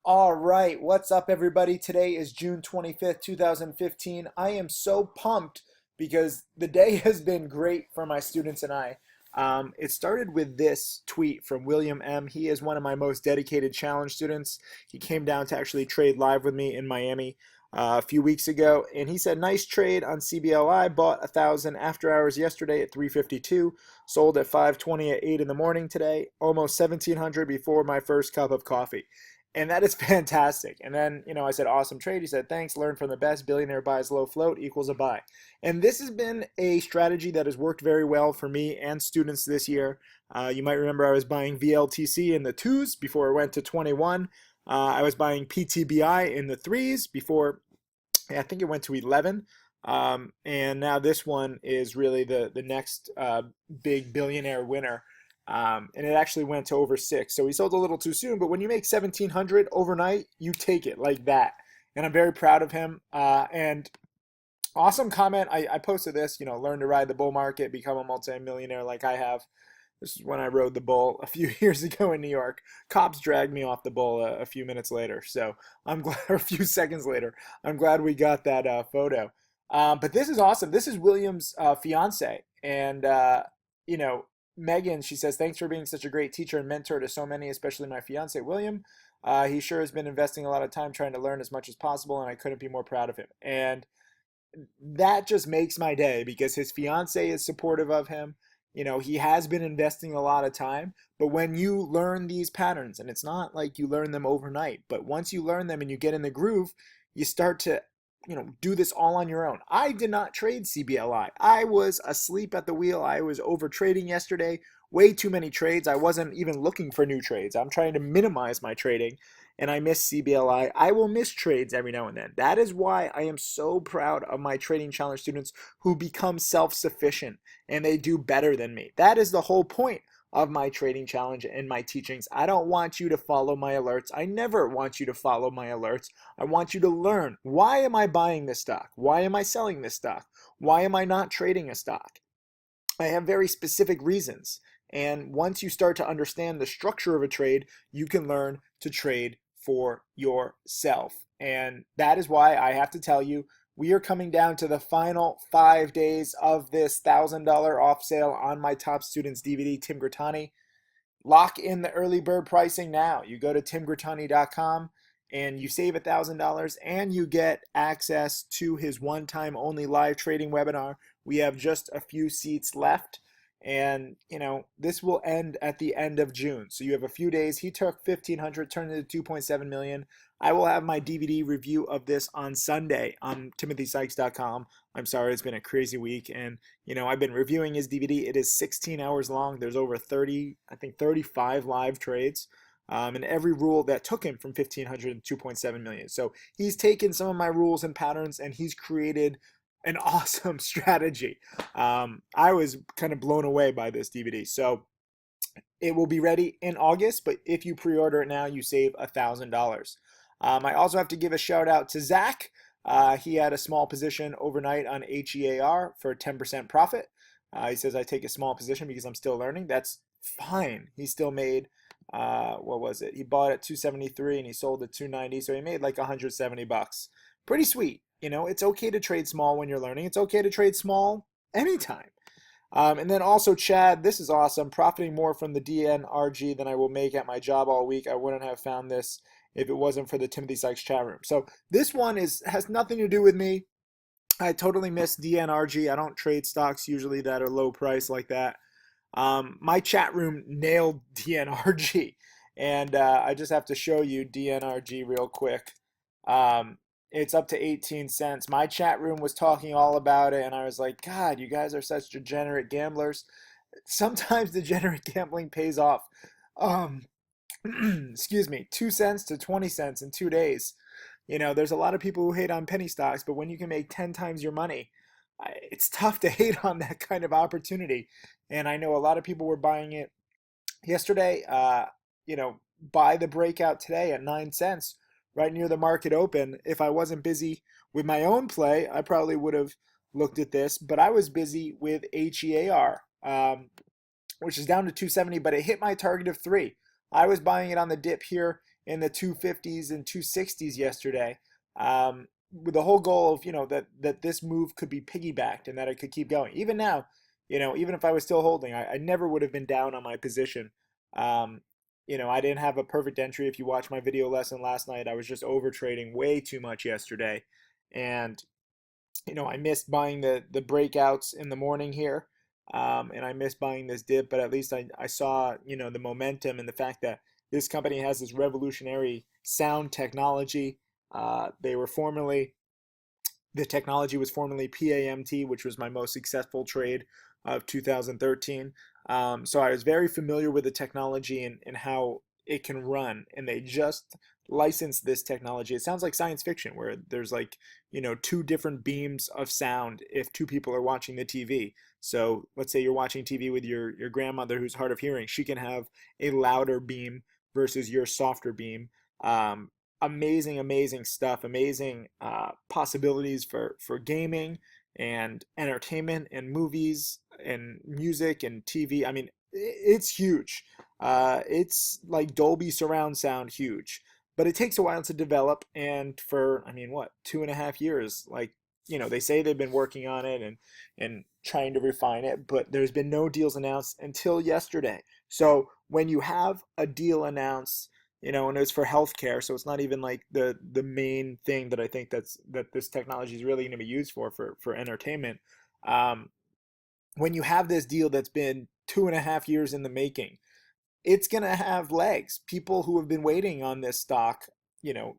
All right, what's up, everybody? Today is June 25th, 2015. I am so pumped because the day has been great for my students and I. It started with this tweet from William M. He is one of my most dedicated challenge students. He came down to actually trade live with me in Miami a few weeks ago, and he said, "Nice trade on CBLI. Bought 1,000 after hours yesterday at 352. Sold at 520 at 8 in the morning today. Almost 1,700 before my first cup of coffee." And that is fantastic. And then, I said, awesome trade. He said, thanks, learn from the best. Billionaire buys low float equals a buy. And this has been a strategy that has worked very well for me and students this year. You might remember I was buying VLTC in the twos before it went to 21. I was buying PTBI in the threes before, I think it went to 11. And now this one is really the next big billionaire winner. And it actually went to over 6. So we sold a little too soon, but when you make 1,700 overnight, you take it like that. And I'm very proud of him. And awesome comment. I posted this, learn to ride the bull market, become a multi-millionaire like I have. This is when I rode the bull a few years ago in New York. Cops dragged me off the bull a few minutes later. So I'm glad, or a few seconds later. I'm glad we got that photo. But this is awesome. This is William's fiance. And, you know, Megan, she says, thanks for being such a great teacher and mentor to so many, especially my fiance, William. He sure has been investing a lot of time trying to learn as much as possible, and I couldn't be more proud of him. And that just makes my day because his fiance is supportive of him. He has been investing a lot of time, but when you learn these patterns, and it's not like you learn them overnight, but once you learn them and you get in the groove, you start to, do this all on your own. I did not trade CBLI. I was asleep at the wheel. I was over trading yesterday. Way too many trades. I wasn't even looking for new trades. I'm trying to minimize my trading, and I miss CBLI. I will miss trades every now and then. That is why I am so proud of my trading challenge students who become self-sufficient and they do better than me. That is the whole point of my trading challenge and my teachings. I don't want you to follow my alerts. I never want you to follow my alerts. I want you to learn, why am I buying this stock? Why am I selling this stock? Why am I not trading a stock? I have very specific reasons. And once you start to understand the structure of a trade, you can learn to trade for yourself. And that is why I have to tell you, we are coming down to the final 5 days of this $1,000 off sale on my top students DVD, Tim Grittani. Lock in the early bird pricing now. You go to timgrittani.com and you save $1,000 and you get access to his one-time only live trading webinar. We have just a few seats left, and this will end at the end of June. So you have a few days. He took 1,500, turned it to 2.7 million. I will have my DVD review of this on Sunday on timothysykes.com. I'm sorry, it's been a crazy week, and I've been reviewing his DVD. It is 16 hours long. There's over 30, I think 35 live trades. And every rule that took him from 1,500 to 2.7 million. So he's taken some of my rules and patterns and he's created an awesome strategy. I was kind of blown away by this DVD. So it will be ready in August, but if you pre-order it now, you save $1,000. I also have to give a shout out to Zach. He had a small position overnight on HEAR for 10% profit. He says, I take a small position because I'm still learning. That's fine. He still made, what was it? He bought at 273 and he sold at 290. So he made like 170 bucks. Pretty sweet. It's okay to trade small when you're learning. It's okay to trade small anytime. And then also Chad, this is awesome. Profiting more from the DNRG than I will make at my job all week. I wouldn't have found this if it wasn't for the Timothy Sykes chat room. So this one has nothing to do with me. I totally miss DNRG. I don't trade stocks usually that are low price like that. My chat room nailed DNRG, and I just have to show you DNRG real quick. It's up to 18 cents. My chat room was talking all about it, and I was like, God, you guys are such degenerate gamblers. Sometimes degenerate gambling pays off. Excuse me, 2 cents to 20 cents in 2 days. There's a lot of people who hate on penny stocks, but when you can make 10 times your money, it's tough to hate on that kind of opportunity. And I know a lot of people were buying it yesterday. Buy the breakout today at 9 cents, right near the market open. If I wasn't busy with my own play, I probably would have looked at this, but I was busy with HEAR, which is down to 270, but it hit my target of 3. I was buying it on the dip here in the 250s and 260s yesterday, with the whole goal of, that this move could be piggybacked and that it could keep going. Even now, even if I was still holding, I never would have been down on my position. Um, I didn't have a perfect entry. If you watch my video lesson last night, I was just over trading way too much yesterday. And I missed buying the breakouts in the morning here, and I missed buying this dip, but at least I saw, the momentum and the fact that this company has this revolutionary sound technology. They were formerly The technology was formerly PAMT, which was my most successful trade of 2013. So I was very familiar with the technology and how it can run. And they just licensed this technology. It sounds like science fiction, where there's like, two different beams of sound if two people are watching the TV. So let's say you're watching TV with your grandmother who's hard of hearing. She can have a louder beam versus your softer beam. Amazing, amazing stuff. Amazing possibilities for gaming and entertainment and movies and music and TV. I mean, it's huge. It's like Dolby surround sound huge, but it takes a while to develop. And for, I mean, what, 2.5 years? Like, they say they've been working on it and trying to refine it, but there's been no deals announced until yesterday. So when you have a deal announced, and it's for healthcare, so it's not even like the main thing that I think that this technology is really going to be used for entertainment. Um, when you have this deal that's been 2.5 years in the making, it's going to have legs. People who have been waiting on this stock,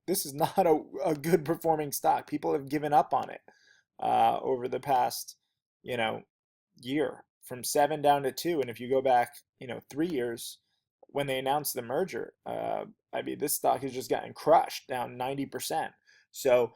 this is not a good performing stock. People have given up on it over the past, you know, year, from seven down to two. And if you go back, 3 years when they announced the merger, I mean, this stock has just gotten crushed down 90%. So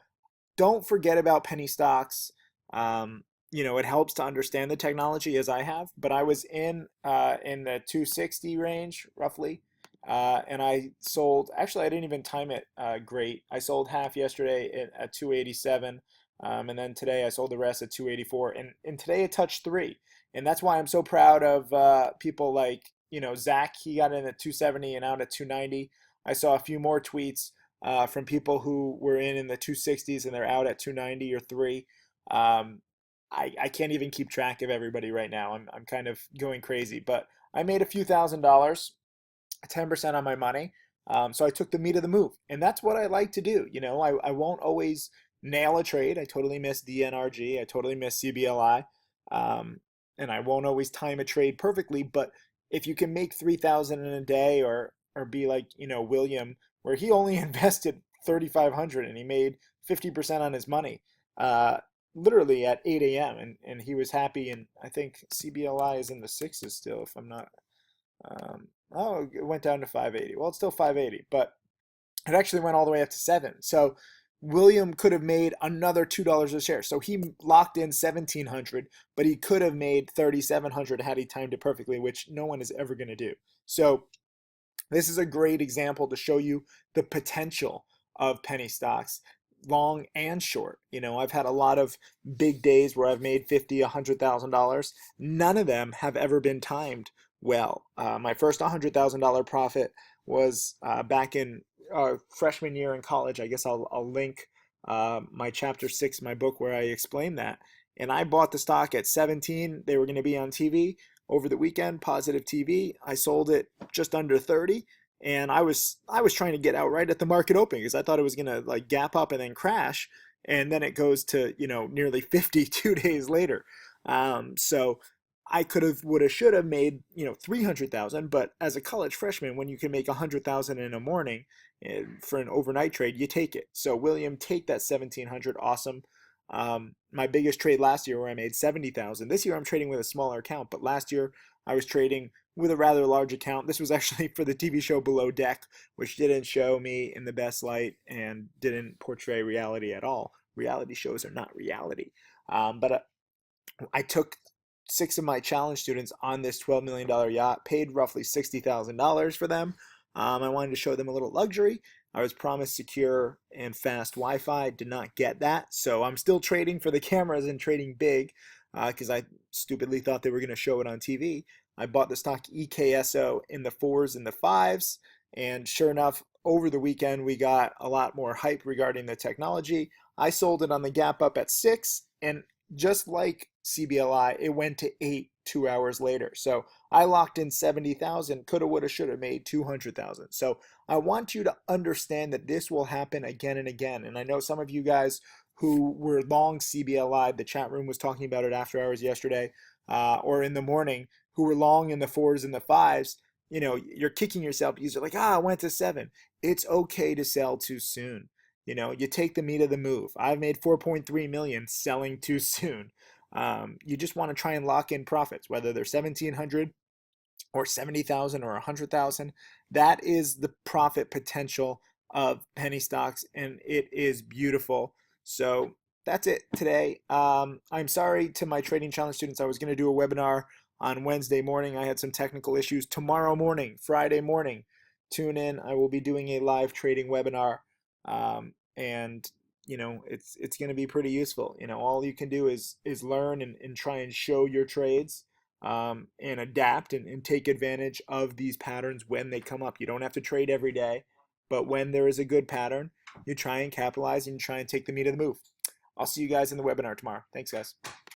don't forget about penny stocks. It helps to understand the technology as I have, but I was in the 260 range roughly, and I sold. Actually, I didn't even time it great. I sold half yesterday at 287, and then today I sold the rest at 284, and today it touched three, and that's why I'm so proud of people like Zach. He got in at 270 and out at 290. I saw a few more tweets from people who were in the 260s and they're out at 290 or three. Um, I can't even keep track of everybody right now. I'm kind of going crazy, but I made a few $1,000s, 10% on my money. So I took the meat of the move, and that's what I like to do. I won't always nail a trade. I totally miss DNRG. I totally miss CBLI. Um, and I won't always time a trade perfectly, but if you can make 3,000 in a day, or be like, William, where he only invested 3,500 and he made 50% on his money. Literally at 8 a.m. and he was happy. And I think CBLI is in the sixes still, if I'm not. Oh, it went down to 580. Well, it's still 580, but it actually went all the way up to seven. So William could have made another $2 a share. So he locked in 1,700, but he could have made 3,700 had he timed it perfectly, which no one is ever going to do. So this is a great example to show you the potential of penny stocks, long and short. I've had a lot of big days where I've made 50, $100,000. None of them have ever been timed well. My first $100,000 profit was back in freshman year in college. I guess I'll link my chapter 6, my book, where I explain that. And I bought the stock at 17. They were going to be on TV over the weekend, positive TV. I sold it just under 30, and I was trying to get out right at the market opening because I thought it was gonna like gap up and then crash, and then it goes to nearly 50 2 days later. So I could have, would have, should have made 300,000, but as a college freshman, when you can make 100,000 in a morning for an overnight trade, you take it. So William, take that 1,700, awesome. My biggest trade last year where I made 70,000. This year I'm trading with a smaller account, but last year I was trading with a rather large account. This was actually for the TV show Below Deck, which didn't show me in the best light and didn't portray reality at all. Reality shows are not reality. But I took six of my challenge students on this $12 million yacht, paid roughly $60,000 for them. I wanted to show them a little luxury. I was promised secure and fast Wi-Fi, did not get that. So I'm still trading for the cameras and trading big because I stupidly thought they were going to show it on TV. I bought the stock EKSO in the fours and the fives, and sure enough, over the weekend, we got a lot more hype regarding the technology. I sold it on the gap up at 6, and just like CBLI, it went to 8 2 hours later. So I locked in 70,000, coulda, woulda, shoulda, made 200,000. So I want you to understand that this will happen again and again. And I know some of you guys who were long CBLI, the chat room was talking about it after hours yesterday, or in the morning, who were long in the fours and the fives. You're kicking yourself because you're like, I went to 7. It's okay to sell too soon. You take the meat of the move. I've made 4.3 million selling too soon. You just want to try and lock in profits, whether they're 1,700 or 70,000 or 100,000. That is the profit potential of penny stocks, and it is beautiful. So that's it today. I'm sorry to my trading challenge students. I was going to do a webinar on Wednesday morning. I had some technical issues. Tomorrow morning, Friday morning, tune in. I will be doing a live trading webinar, and it's going to be pretty useful. All you can do is learn and try and show your trades, and adapt and take advantage of these patterns when they come up. You don't have to trade every day, but when there is a good pattern, you try and capitalize and try and take the meat of the move. I'll see you guys in the webinar tomorrow. Thanks, guys.